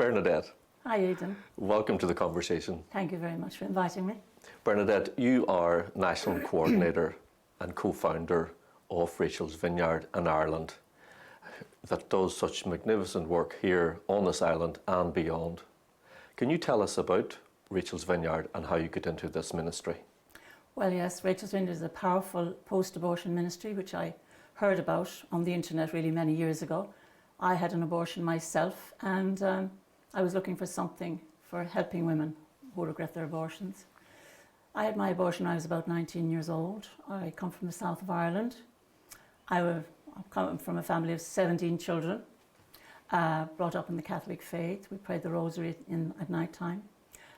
Bernadette, Hi, Aidan. welcome to the conversation. Thank you very much for inviting me. Bernadette, you are National Coordinator and co-founder of Rachel's Vineyard in Ireland that does such magnificent work here on this island and beyond. Can you tell us about Rachel's Vineyard and how you got into this ministry? Well, yes, Rachel's Vineyard is a powerful post-abortion ministry which I heard about on the internet really many years ago. I had an abortion myself, and I was looking for something for helping women who regret their abortions. I had my abortion when I was about 19 years old. I come from the south of Ireland. I come from a family of 17 children, brought up in the Catholic faith. We prayed the rosary at night time.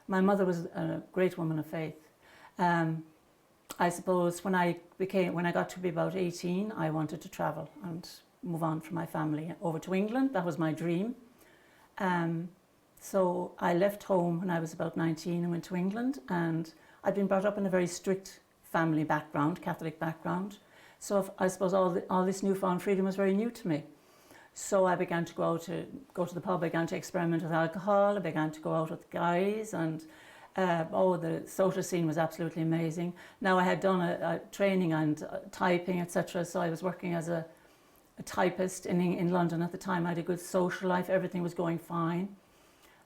My mother was a great woman of faith. I suppose when I got to be about 18, I wanted to travel and move on from my family over to England. That was my dream. So I left home when I was about 19 and went to England, and I'd been brought up in a very strict family background, Catholic background. So I suppose all this newfound freedom was very new to me. So I began to go to the pub, I began to experiment with alcohol, I began to go out with guys, and the social scene was absolutely amazing. Now I had done a training and typing, etc. So I was working as a typist in London at the time. I had a good social life, everything was going fine.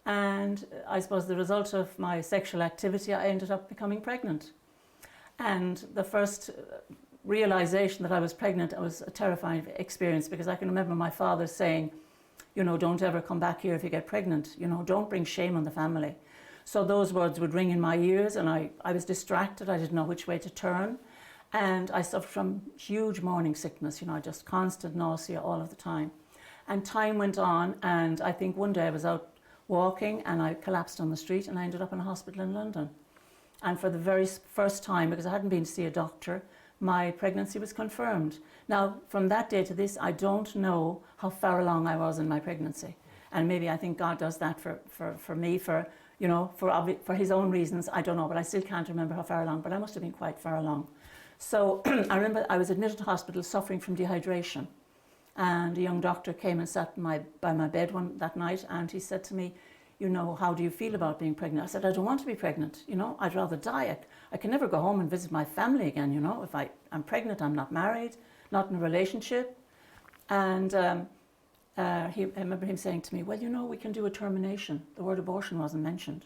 And I suppose the result of my sexual activity, I ended up becoming pregnant. And the first realization that I was pregnant was a terrifying experience, because I can remember my father saying, you know, don't ever come back here if you get pregnant, you know, don't bring shame on the family. So those words would ring in my ears, and I was distracted. I didn't know which way to turn. And I suffered from huge morning sickness, you know, just constant nausea all of the time. And time went on, and I think one day I was out walking and I collapsed on the street, and I ended up in a hospital in London. And for the very first time, because I hadn't been to see a doctor, my pregnancy was confirmed. Now, from that day to this, I don't know how far along I was in my pregnancy. And maybe I think God does that for me, for his own reasons, I don't know, but I still can't remember how far along, but I must have been quite far along. So I remember I was admitted to hospital suffering from dehydration, and a young doctor came and sat by my bed that night, and he said to me, you know, how do you feel about being pregnant? I said, I don't want to be pregnant, you know, I'd rather die. I can never go home and visit my family again, you know. If I'm pregnant, I'm not married, not in a relationship. And I remember him saying to me, well, you know, we can do a termination. The word abortion wasn't mentioned.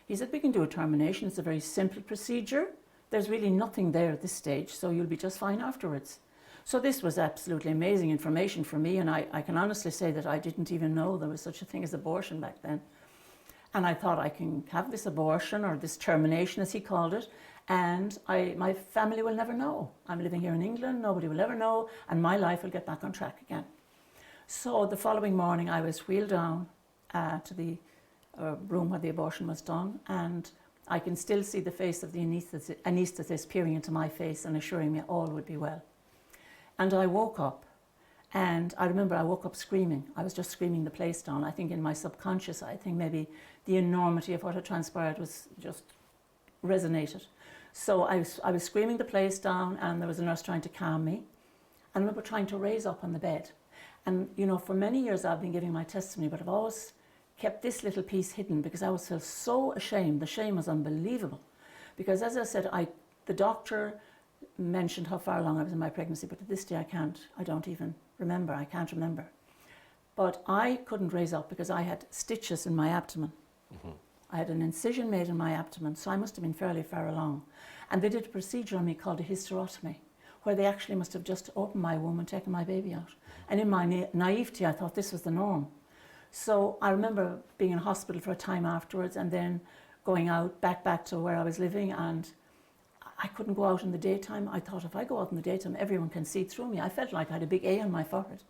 He said, we can do a termination. It's a very simple procedure. There's really nothing there at this stage, so you'll be just fine afterwards. So this was absolutely amazing information for me, and I can honestly say that I didn't even know there was such a thing as abortion back then. And I thought, I can have this abortion, or this termination as he called it, and my family will never know. I'm living here in England, nobody will ever know, and my life will get back on track again. So the following morning I was wheeled down to the room where the abortion was done, and I can still see the face of the anaesthetist peering into my face and assuring me all would be well. And I woke up, and I remember I woke up screaming. I was just screaming the place down. I think in my subconscious, I think maybe the enormity of what had transpired was just resonated. So I was screaming the place down, and there was a nurse trying to calm me. I remember trying to raise up on the bed. And, you know, for many years I've been giving my testimony, but I've always kept this little piece hidden because I always felt so ashamed. The shame was unbelievable. Because as I said, the doctor mentioned how far along I was in my pregnancy, but to this day I don't even remember, I can't remember. But I couldn't raise up because I had stitches in my abdomen. Mm-hmm. I had an incision made in my abdomen, so I must have been fairly far along. And they did a procedure on me called a hysterotomy, where they actually must have just opened my womb and taken my baby out. And in my naivety, I thought this was the norm. So I remember being in hospital for a time afterwards, and then going out back to where I was living, and I couldn't go out in the daytime. I thought if I go out in the daytime, everyone can see through me. I felt like I had a big A on my forehead.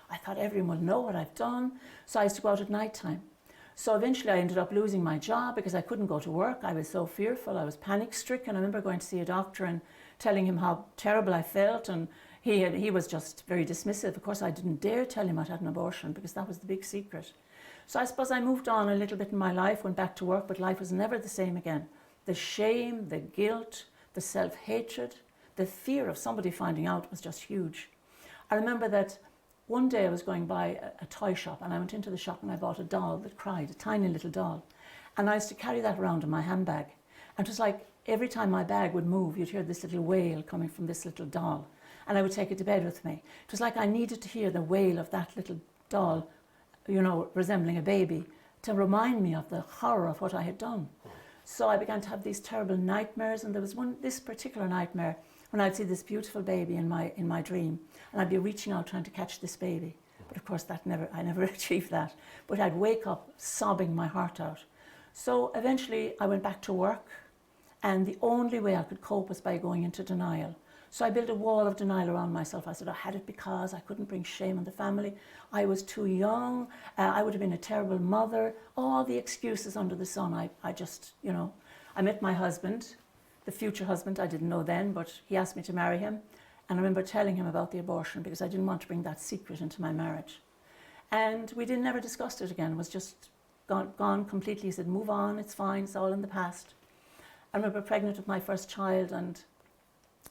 I thought everyone will know what I've done. So I used to go out at night time. So eventually I ended up losing my job because I couldn't go to work. I was so fearful. I was panic stricken. I remember going to see a doctor and telling him how terrible I felt, and he was just very dismissive. Of course, I didn't dare tell him I'd had an abortion because that was the big secret. So I suppose I moved on a little bit in my life, went back to work, but life was never the same again. The shame, the guilt, the self-hatred, the fear of somebody finding out was just huge. I remember that one day I was going by a toy shop, and I went into the shop and I bought a doll that cried, a tiny little doll. And I used to carry that around in my handbag. And it was like every time my bag would move, you'd hear this little wail coming from this little doll. And I would take it to bed with me. It was like I needed to hear the wail of that little doll, you know, resembling a baby, to remind me of the horror of what I had done. So I began to have these terrible nightmares, and there was this particular nightmare when I'd see this beautiful baby in my dream, and I'd be reaching out trying to catch this baby. But of course I never achieved that. But I'd wake up sobbing my heart out. So eventually I went back to work, and the only way I could cope was by going into denial. So I built a wall of denial around myself. I said I had it because I couldn't bring shame on the family. I was too young. I would have been a terrible mother. All the excuses under the sun. I just, you know, I met my husband, the future husband. I didn't know then, but he asked me to marry him. And I remember telling him about the abortion because I didn't want to bring that secret into my marriage. And we never discussed it again. It was just gone completely. He said, move on, it's fine, it's all in the past. I remember pregnant with my first child, and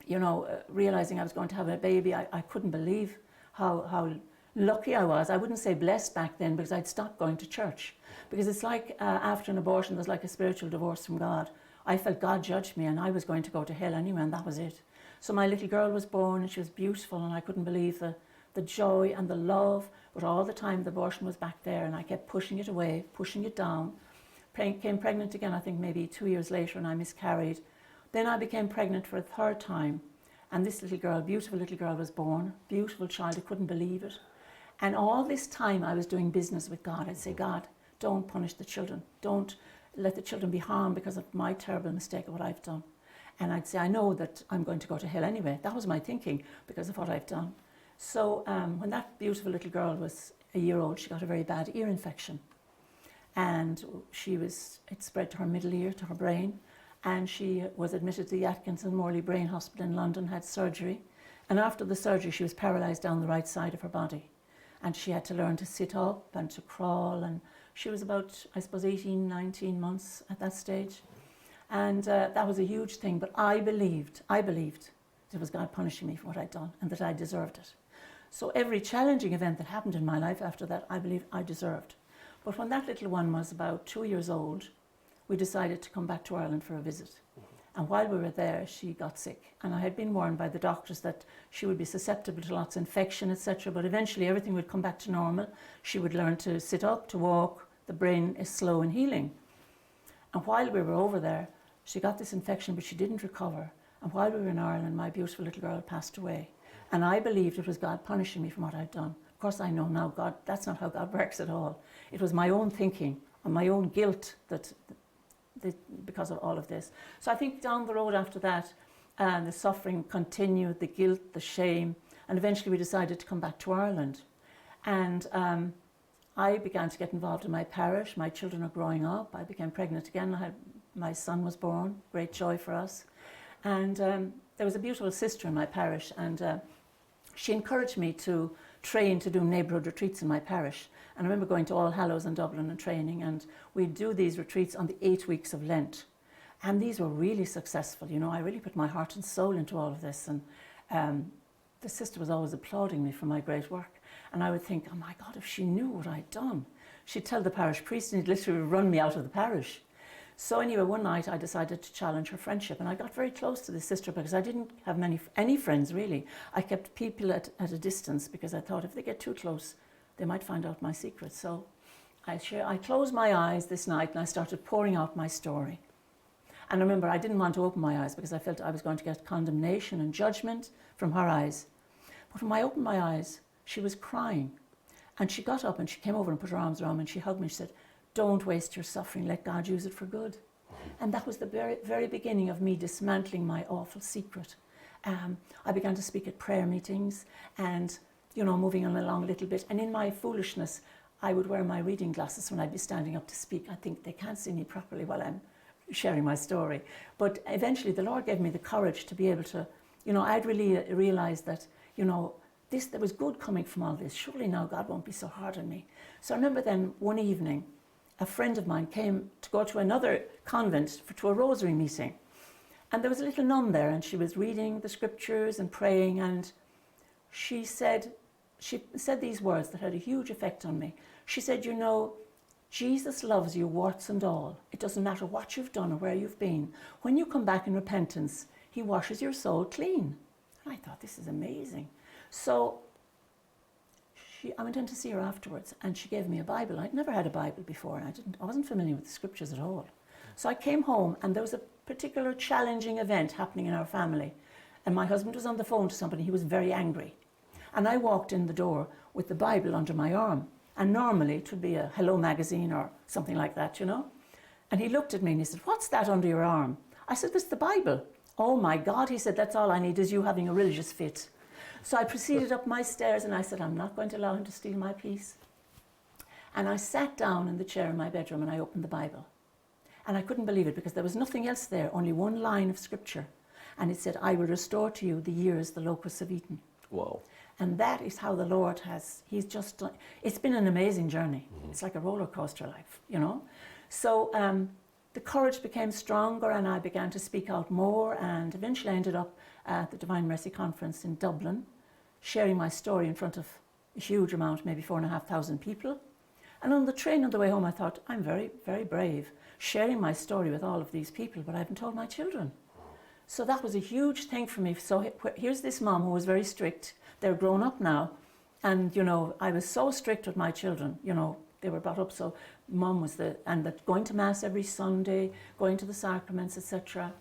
you know, realizing I was going to have a baby, I couldn't believe how lucky I was. I wouldn't say blessed back then because I'd stopped going to church. Because it's like after an abortion, there's like a spiritual divorce from God. I felt God judged me and I was going to go to hell anyway, and that was it. So my little girl was born and she was beautiful, and I couldn't believe the joy and the love, but all the time the abortion was back there, and I kept pushing it away, pushing it down. Became pregnant again, I think maybe 2 years later, and I miscarried. Then I became pregnant for a third time, and this little girl, beautiful little girl, was born. Beautiful child, I couldn't believe it. And all this time I was doing business with God. I'd say, God, don't punish the children. Don't let the children be harmed because of my terrible mistake of what I've done. And I'd say, I know that I'm going to go to hell anyway. That was my thinking because of what I've done. So when that beautiful little girl was a year old, she got a very bad ear infection. And it spread to her middle ear, to her brain. And she was admitted to the Atkinson Morley Brain Hospital in London, had surgery. And after the surgery, she was paralysed down the right side of her body. And she had to learn to sit up and to crawl. And she was about, I suppose, 18, 19 months at that stage. And that was a huge thing. But I believed it was God punishing me for what I'd done and that I deserved it. So every challenging event that happened in my life after that, I believe I deserved. But when that little one was about 2 years old, we decided to come back to Ireland for a visit. And while we were there, she got sick. And I had been warned by the doctors that she would be susceptible to lots of infection, etc. But eventually everything would come back to normal. She would learn to sit up, to walk. The brain is slow in healing. And while we were over there, she got this infection, but she didn't recover. And while we were in Ireland, my beautiful little girl passed away. And I believed it was God punishing me for what I'd done. Of course, I know now God, that's not how God works at all. It was my own thinking and my own guilt that because of all of this. So I think down the road after that, the suffering continued, the guilt, the shame, and eventually we decided to come back to Ireland. And I began to get involved in my parish. My children are growing up. I became pregnant again. My son was born, great joy for us. And there was a beautiful sister in my parish, and she encouraged me to train to do neighbourhood retreats in my parish. And I remember going to All Hallows in Dublin and training, and we'd do these retreats on the 8 weeks of Lent. And these were really successful. You know, I really put my heart and soul into all of this. And the sister was always applauding me for my great work. And I would think, oh my God, if she knew what I'd done. She'd tell the parish priest and he'd literally run me out of the parish. So anyway, one night I decided to challenge her friendship, and I got very close to this sister because I didn't have any friends really. I kept people at a distance because I thought if they get too close, they might find out my secret. So I closed my eyes this night and I started pouring out my story. And I remember I didn't want to open my eyes because I felt I was going to get condemnation and judgment from her eyes. But when I opened my eyes, she was crying. And she got up and she came over and put her arms around me and she hugged me and she said, don't waste your suffering, let God use it for good. And that was the very, very beginning of me dismantling my awful secret. I began to speak at prayer meetings and, you know, moving on along a little bit. And in my foolishness, I would wear my reading glasses when I'd be standing up to speak. I think they can't see me properly while I'm sharing my story. But eventually the Lord gave me the courage to be able to, you know, I'd really realised that, you know, there was good coming from all this. Surely now God won't be so hard on me. So I remember then one evening, a friend of mine came to go to another convent to a rosary meeting. And there was a little nun there and she was reading the scriptures and praying, and she said, she said these words that had a huge effect on me. She said, you know, Jesus loves you, warts and all. It doesn't matter what you've done or where you've been. When you come back in repentance, he washes your soul clean. And I thought, this is amazing. So I went in to see her afterwards, and she gave me a Bible. I'd never had a Bible before, and I wasn't familiar with the scriptures at all. So I came home, and there was a particular challenging event happening in our family. And my husband was on the phone to somebody. He was very angry. And I walked in the door with the Bible under my arm. And normally it would be a Hello magazine or something like that, you know. And he looked at me and he said, what's that under your arm? I said, that's the Bible. Oh my God, he said, that's all I need is you having a religious fit. So I proceeded up my stairs and I said, I'm not going to allow him to steal my peace. And I sat down in the chair in my bedroom and I opened the Bible. And I couldn't believe it because there was nothing else there, only one line of scripture. And it said, I will restore to you the years the locusts have eaten. Wow. And that is how the Lord has, he's just done, it's been an amazing journey. It's like a roller coaster life, you know. So the courage became stronger and I began to speak out more, and eventually I ended up at the Divine Mercy Conference in Dublin, sharing my story in front of a huge amount, maybe 4,500 people. And on the train on the way home, I thought, I'm very, very brave, sharing my story with all of these people, but I haven't told my children. So that was a huge thing for me. So here's this mom who was very strict. They're grown up now. And, you know, I was so strict with my children. You know, they were brought up so mom was going to Mass every Sunday, going to the sacraments, etc.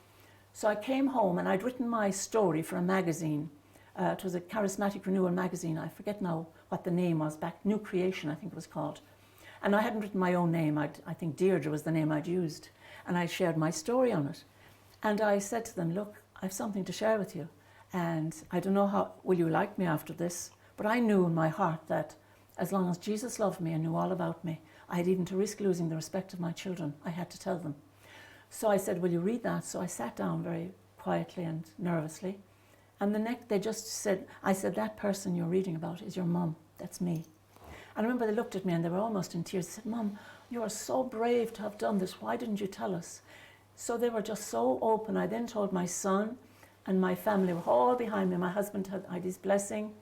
So I came home and I'd written my story for a magazine. It was a Charismatic Renewal magazine. I forget now what the name was back, New Creation, I think it was called. And I hadn't written my own name. I think Deirdre was the name I'd used. And I shared my story on it. And I said to them, look, I have something to share with you. And I don't know how, will you like me after this? But I knew in my heart that as long as Jesus loved me and knew all about me, I had even to risk losing the respect of my children. I had to tell them. So I said, will you read that? So I sat down very quietly and nervously. And the next, they just said, I said, that person you're reading about is your mum. That's me. And I remember they looked at me and they were almost in tears. They said, Mum, you are so brave to have done this. Why didn't you tell us? So they were just so open. I then told my son, and my family were all behind me. My husband had his blessing,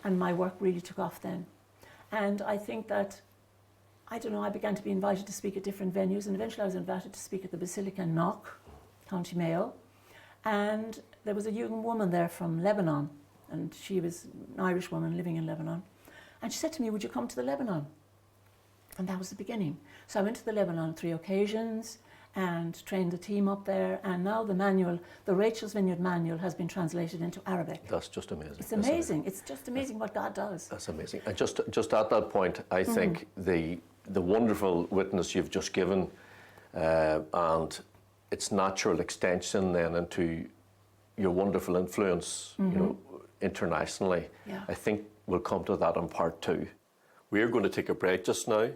and my work really took off then. And I think that, I don't know, I began to be invited to speak at different venues, and eventually I was invited to speak at the Basilica in Knock, County Mayo. And there was a young woman there from Lebanon, and she was an Irish woman living in Lebanon. And she said to me, would you come to the Lebanon? And that was the beginning. So I went to the Lebanon on 3 occasions, and trained a team up there, and now the manual, the Rachel's Vineyard manual, has been translated into Arabic. That's just amazing. It's amazing. It's just amazing what God does. That's amazing. And just at that point, I think the wonderful witness you've just given, and its natural extension then into your wonderful influence, you know, internationally, I think we'll come to that in part 2. We're going to take a break just now,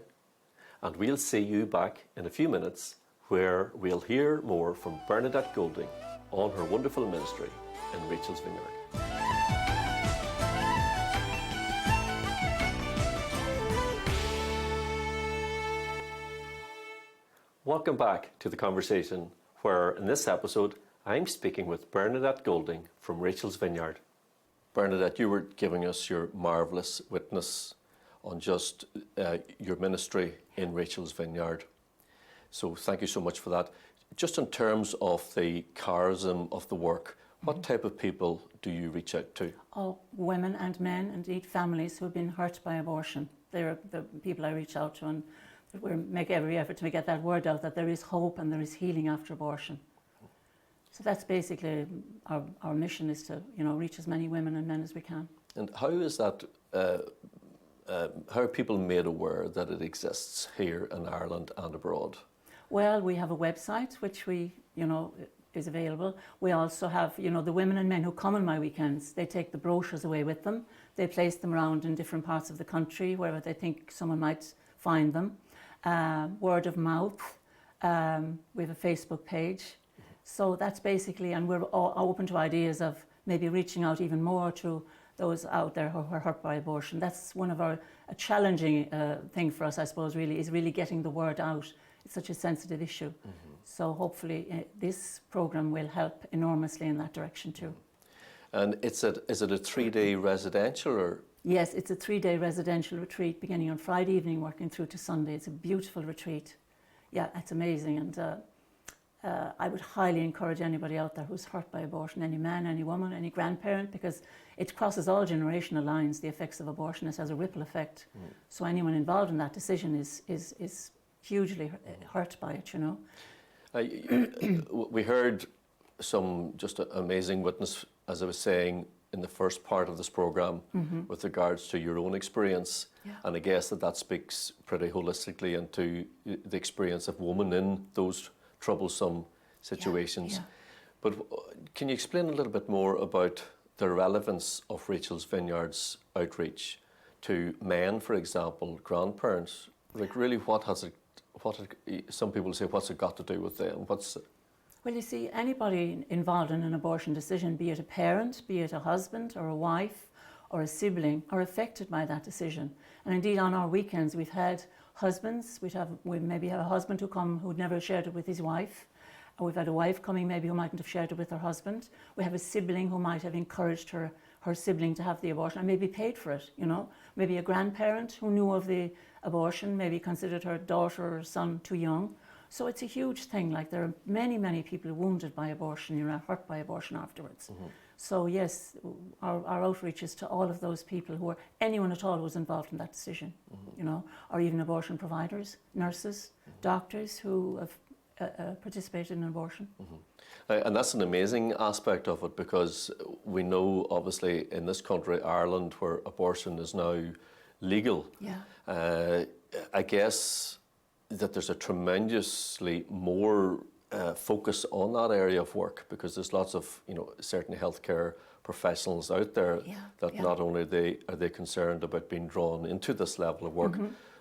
and we'll see you back in a few minutes, where we'll hear more from Bernadette Golding on her wonderful ministry in Rachel's Vineyard. Welcome back to the conversation, where in this episode I'm speaking with Bernadette Golding from Rachel's Vineyard. Bernadette, you were giving us your marvellous witness on just your ministry in Rachel's Vineyard. So thank you so much for that. Just in terms of the charism of the work, what type of people do you reach out to? Oh, women and men, indeed families who have been hurt by abortion. They're the people I reach out to, and we make every effort to get that word out, that there is hope and there is healing after abortion. So that's basically our mission, is to, you know, reach as many women and men as we can. And how is that, how are people made aware that it exists here in Ireland and abroad? Well, we have a website which is available. We also have, the women and men who come on my weekends. They take the brochures away with them. They place them around in different parts of the country, wherever they think someone might find them. Word of mouth. We have a Facebook page. So that's basically, and we're all open to ideas of maybe reaching out even more to those out there who are hurt by abortion. That's one of a challenging thing for us, I suppose, really, is really getting the word out. It's such a sensitive issue. So hopefully this program will help enormously in that direction too. And is it a 3-day residential or? Yes, it's a 3-day residential retreat beginning on Friday evening, working through to Sunday. It's a beautiful retreat. Yeah, it's amazing. And I would highly encourage anybody out there who's hurt by abortion, any man, any woman, any grandparent, because it crosses all generational lines, the effects of abortion. It has a ripple effect. So anyone involved in that decision is hugely hurt by it, you know. We heard some just amazing witness, as I was saying, in the first part of this programme with regards to your own experience. Yeah. And I guess that speaks pretty holistically into the experience of women in those troublesome situations. Yeah. But can you explain a little bit more about the relevance of Rachel's Vineyard's outreach to men, for example, grandparents? Like, really, some people say, what's it got to do with them? Well, you see, anybody involved in an abortion decision, be it a parent, be it a husband or a wife or a sibling, are affected by that decision. And indeed, on our weekends, we've had husbands, we maybe have a husband who'd never shared it with his wife. Or we've had a wife coming maybe who mightn't have shared it with her husband. We have a sibling who might have encouraged her sibling to have the abortion and maybe paid for it, you know. Maybe a grandparent who knew of the abortion, maybe considered her daughter or son too young. So it's a huge thing. Like, there are many, many people wounded by abortion, you know, hurt by abortion afterwards. So yes, our outreach is to all of those people anyone at all who was involved in that decision, you know, or even abortion providers, nurses, doctors who have participated in abortion. And that's an amazing aspect of it, because we know, obviously, in this country, Ireland, where abortion is now legal, I guess that there's a tremendously more focus on that area of work, because there's lots of, you know, certain healthcare professionals out there that not only are they concerned about being drawn into this level of work,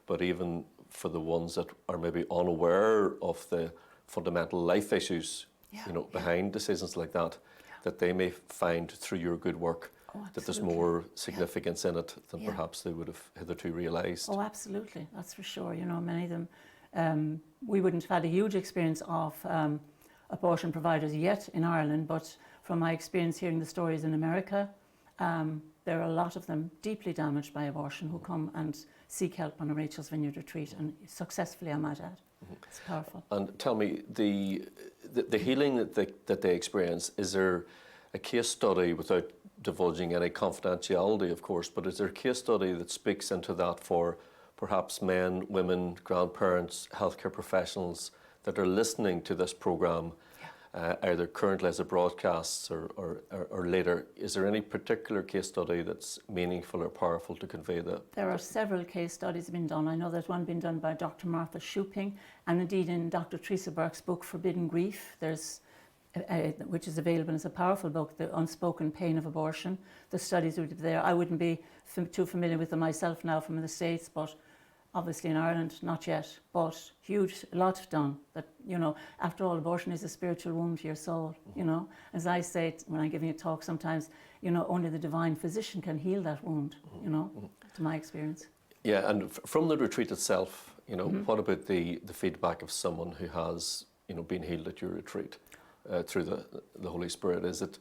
but even for the ones that are maybe unaware of the fundamental life issues, you know, behind decisions like that, that they may find through your good work that there's more significance in it than perhaps they would have hitherto realised. Oh, absolutely, that's for sure. You know, many of them, we wouldn't have had a huge experience of abortion providers yet in Ireland, but from my experience hearing the stories in America, there are a lot of them deeply damaged by abortion who come and seek help on a Rachel's Vineyard retreat, and successfully, I might add. It's powerful. And tell me, the healing that they experience, is there a case study, without divulging any confidentiality, of course, but is there a case study that speaks into that for perhaps men, women, grandparents, healthcare professionals that are listening to this programme, either currently as a broadcast or later? Is there any particular case study that's meaningful or powerful to convey that? There are several case studies being done. I know there's one being done by Dr. Martha Shuping, and indeed in Dr. Teresa Burke's book, Forbidden Grief, there's which is available as a powerful book, The Unspoken Pain of Abortion. The studies would be there. I wouldn't be too familiar with them myself now from the States, but obviously in Ireland, not yet. But huge, a lot done. That, you know, after all, abortion is a spiritual wound to your soul, you know. As I say when I'm giving a talk sometimes, you know, only the divine physician can heal that wound, you know, to my experience. Yeah, and from the retreat itself, you know, what about the feedback of someone who has, you know, been healed at your retreat? Through the Holy Spirit?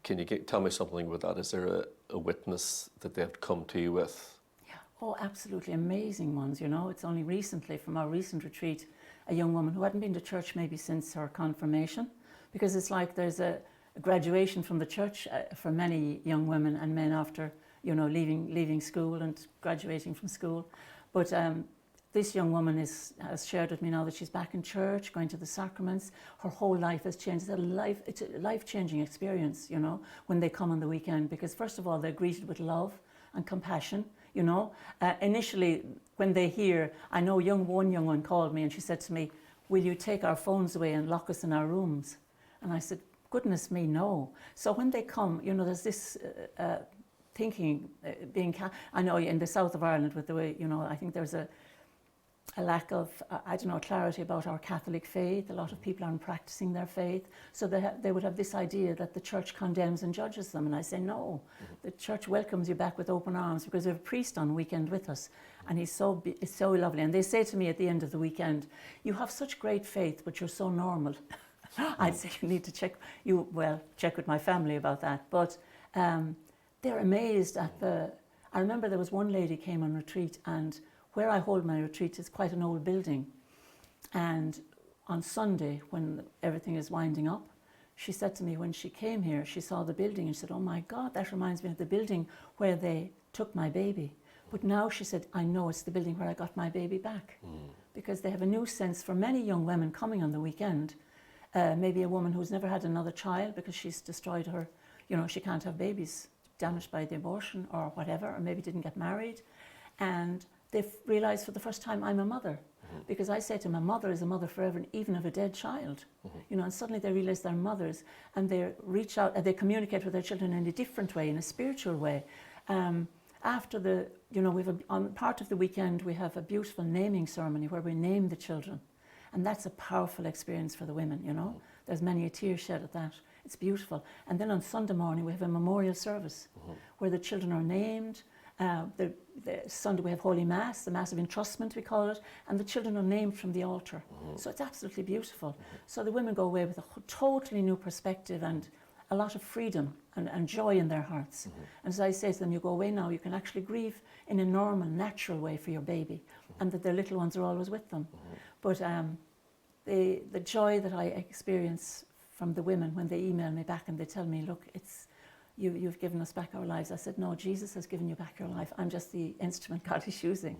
Can you tell me something about that? Is there a witness that they've come to you with? Yeah, oh, absolutely amazing ones, you know. It's only recently, from our recent retreat, a young woman who hadn't been to church maybe since her confirmation, because it's like there's a graduation from the church for many young women and men after, you know, leaving school and graduating from school. But this young woman has shared with me now that she's back in church, going to the sacraments. Her whole life has changed. It's a life-changing experience, you know, when they come on the weekend, because first of all, they're greeted with love and compassion, you know. Initially, when they hear, I know one young one called me and she said to me, "Will you take our phones away and lock us in our rooms?" And I said, "Goodness me, no." So when they come, you know, there's this thinking, I know in the south of Ireland, with the way, you know, I think there's a lack of, clarity about our Catholic faith. A lot of people aren't practicing their faith. So they would have this idea that the church condemns and judges them. And I say, no, the church welcomes you back with open arms, because we have a priest on weekend with us. And it's so lovely. And they say to me at the end of the weekend, "You have such great faith, but you're so normal." I'd say, you need to check with my family about that. But they're amazed at I remember there was one lady came on retreat, and where I hold my retreat is quite an old building. And on Sunday, when everything is winding up, she said to me when she came here, she saw the building and she said, "Oh my God, that reminds me of the building where they took my baby." But now she said, "I know it's the building where I got my baby back." Because they have a new sense for many young women coming on the weekend. Maybe a woman who's never had another child because she's destroyed her, she can't have babies, damaged by the abortion or whatever, or maybe didn't get married. And they've realised for the first time, I'm a mother. Because I say to them, a mother is a mother forever, even of a dead child. And suddenly they realise they're mothers, and they reach out and they communicate with their children in a different way, in a spiritual way. After on part of the weekend, we have a beautiful naming ceremony where we name the children. And that's a powerful experience for the women, There's many a tear shed at that. It's beautiful. And then on Sunday morning, we have a memorial service where the children are named. The Sunday we have Holy Mass, the Mass of Entrustment we call it, and the children are named from the altar. So it's absolutely beautiful. So the women go away with a totally new perspective and a lot of freedom and joy in their hearts. And as I say to them, you go away now, you can actually grieve in a normal, natural way for your baby, and that their little ones are always with them. But the joy that I experience from the women when they email me back and they tell me, "Look, you've given us back our lives." I said, "No, Jesus has given you back your life. I'm just the instrument God is using,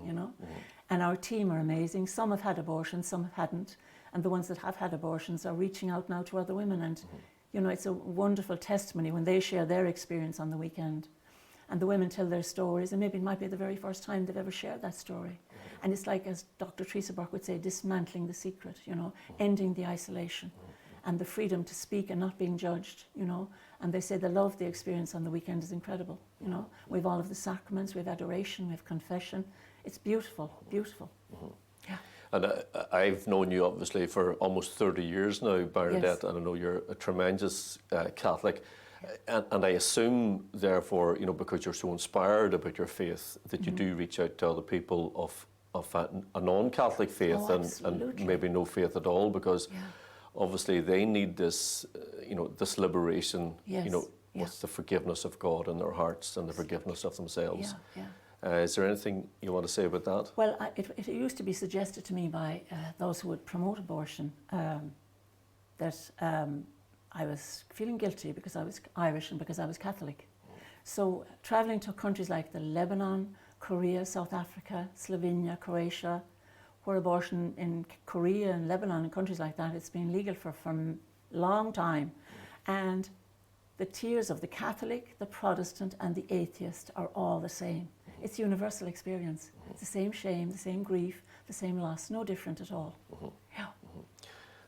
And our team are amazing. Some have had abortions, some hadn't. And the ones that have had abortions are reaching out now to other women. And, it's a wonderful testimony when they share their experience on the weekend. And the women tell their stories, and maybe it might be the very first time they've ever shared that story. And it's like, as Dr. Teresa Burke would say, dismantling the secret, ending the isolation. And the freedom to speak and not being judged, And they say the love they experience on the weekend is incredible, We have all of the sacraments, we have adoration, we have confession. It's beautiful, beautiful. Yeah. And I've known you obviously for almost 30 years now, Bernadette, and I know you're a tremendous Catholic. And I assume, therefore, because you're so inspired about your faith, that you do reach out to other people of a non-Catholic faith and maybe no faith at all, because obviously they need this, this liberation, with the forgiveness of God in their hearts and the forgiveness of themselves. Is there anything you want to say about that? Well, it used to be suggested to me by those who would promote abortion that I was feeling guilty because I was Irish and because I was Catholic. So travelling to countries like the Lebanon, Korea, South Africa, Slovenia, Croatia, where abortion in Korea and Lebanon and countries like that, it's been legal for a long time. And the tears of the Catholic, the Protestant and the atheist are all the same. It's a universal experience. It's the same shame, the same grief, the same loss, no different at all. Yeah.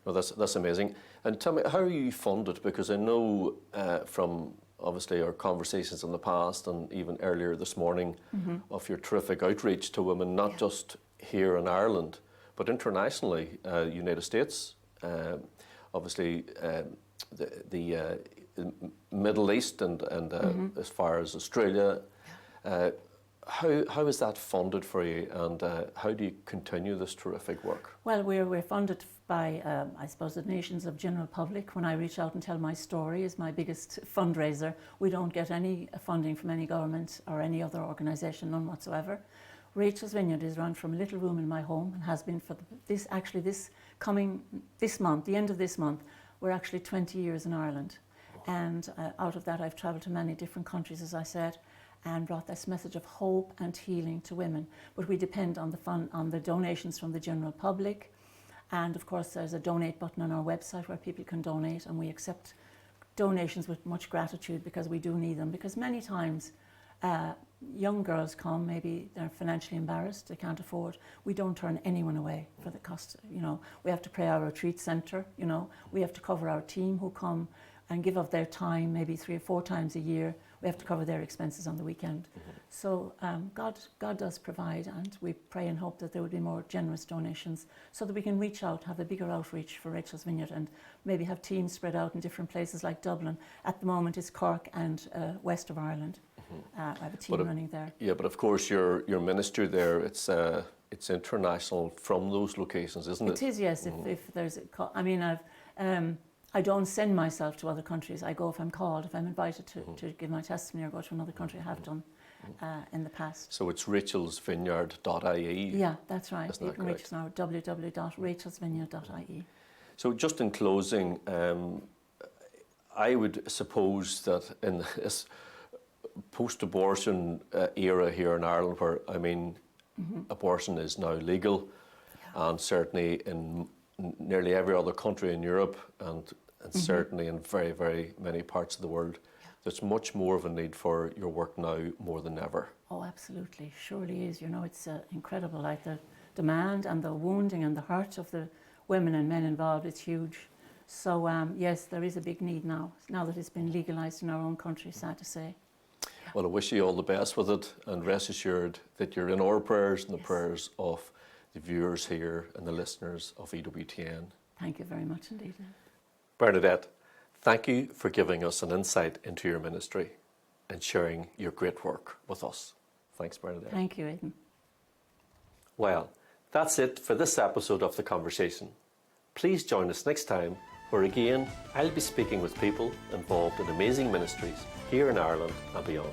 Well, that's amazing. And tell me, how are you funded? Because I know from obviously our conversations in the past and even earlier this morning of your terrific outreach to women, not just here in Ireland, but internationally, United States, obviously the Middle East and as far as Australia. How is that funded for you, and how do you continue this terrific work? Well, we're funded by, I suppose, the nations of general public. When I reach out and tell my story is my biggest fundraiser. We don't get any funding from any government or any other organisation, none whatsoever. Rachel's Vineyard is run from a little room in my home and has been for this month, the end of this month, we're actually 20 years in Ireland. And out of that I've travelled to many different countries, as I said, and brought this message of hope and healing to women. But we depend on the donations from the general public. And of course there's a donate button on our website where people can donate, and we accept donations with much gratitude because we do need them. Because many times young girls come, maybe they're financially embarrassed, they can't afford. We don't turn anyone away for the cost. We have to pay our retreat centre, we have to cover our team who come and give of their time maybe 3 or 4 times a year. We have to cover their expenses on the weekend. So God does provide, and we pray and hope that there would be more generous donations so that we can reach out, have a bigger outreach for Rachel's Vineyard, and maybe have teams spread out in different places like Dublin. At the moment it's Cork and west of Ireland. I have a team running there. Yeah, but of course your ministry there, it's international from those locations, isn't it? It is, yes. If there's I don't send myself to other countries. I go if I'm called, if I'm invited to give my testimony or go to another country. I have done. in the past. So it's rachelsvineyard.ie. Yeah, that's right. Isn't You that can reach correct? us now at www.rachelsvineyard.ie. So just in closing, I would suppose that in this post-abortion era here in Ireland, where, I mean, abortion is now legal, and certainly in nearly every other country in Europe, and certainly in very, very many parts of the world, there's much more of a need for your work now more than ever. Oh, absolutely. Surely is. You know, it's incredible. Like the demand and the wounding and the hurt of the women and men involved, it's huge. So, yes, there is a big need now that it's been legalised in our own country, sad to say. Well, I wish you all the best with it, and rest assured that you're in our prayers and the prayers of the viewers here and the listeners of EWTN. Thank you very much indeed. Bernadette, thank you for giving us an insight into your ministry and sharing your great work with us. Thanks, Bernadette. Thank you, Aidan. Well, that's it for this episode of The Conversation. Please join us next time, where again I'll be speaking with people involved in amazing ministries here in Ireland and beyond.